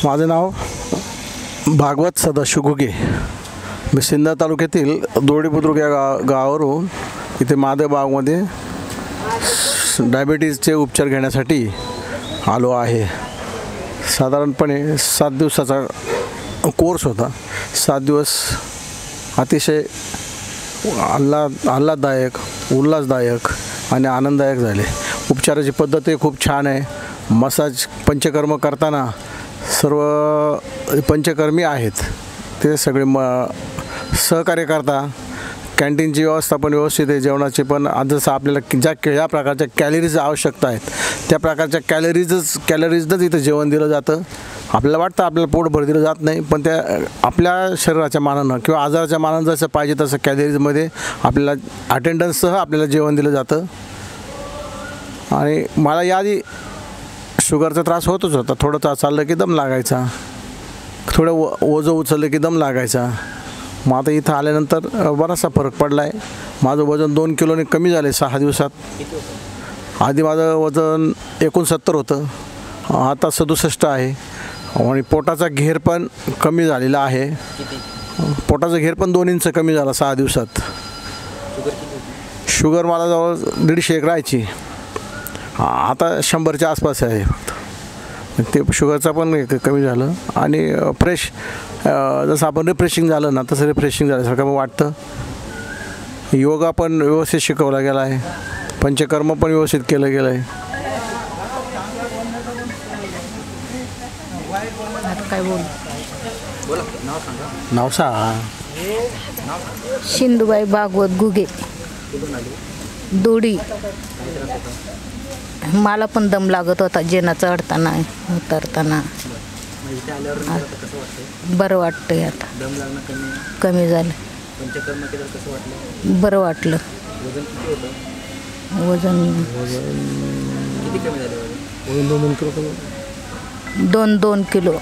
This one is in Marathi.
माझे नाव भागवत सदाशिव घुगे. मी सिन्नर तालुक्यातील दोरडी बुद्रुक या गावावरून इथे महादेवबागमध्ये डायबिटीजचे उपचार घेण्यासाठी आलो आहे. साधारणपणे 7 दिवसाचा कोर्स होता. 7 दिवस अतिशय आल्हाददायक, उल्हासदायक आणि आनंददायक झाले. उपचाराची पद्धतही खूप छान आहे. मसाज पंचकर्म करताना सर्व पंचकर्मी आहेत ते सगळे सहकार्य करता. कॅन्टीनची व्यवस्था पण व्यवस्थित आहे. जेवणाची पण आज जसं आपल्याला ज्या प्रकारच्या कॅलरीज आवश्यकता आहेत त्या प्रकारच्या कॅलरीजच इथं जेवण दिलं जातं. आपल्याला वाटतं आपल्याला पोट भर दिलं जात नाही, पण त्या आपल्या शरीराच्या मानानं किंवा आजाराच्या मानानं जसं पाहिजे तसं कॅलरीजमध्ये आपल्याला अटेंडन्ससह आपल्याला जेवण दिलं जातं. आणि मला याआधी शुगरचा त्रास होतच होता. थोडं चाललं की दम लागायचा, थोडं ओझं उचललं की दम लागायचा. मग आता इथं आल्यानंतर बराचसा फरक पडला आहे. माझं वजन 2 किलोने कमी झाले 6 दिवसात. आधी माझं वजन 69 होतं, आता 67 आहे. आणि पोटाचा घेर पण कमी झालेला आहे. पोटाचा घेर पण 2 इंच कमी झाला 6 दिवसात. शुगर मला जवळ 150 राहायची, आता 100च्या आसपास आहे फक्त. ते शुगरचा पण कमी झालं. आणि फ्रेश जसं आपण रिफ्रेशिंग झालं ना तसं रिफ्रेशिंग झाल्यासारखं मग वाटतं. योगा पण व्यवस्थित शिकवला गेला आहे. पंचकर्म पण व्यवस्थित केलं गेलं आहे. काय नाव सांगा. शिंदूबाई भागवत घुगे, दोडी. मला पण दम लागत होता जेना चढताना उतरताना. बरं वाटतंय आता. कमी झालं. बरं वाटलं. वजन 2 किलो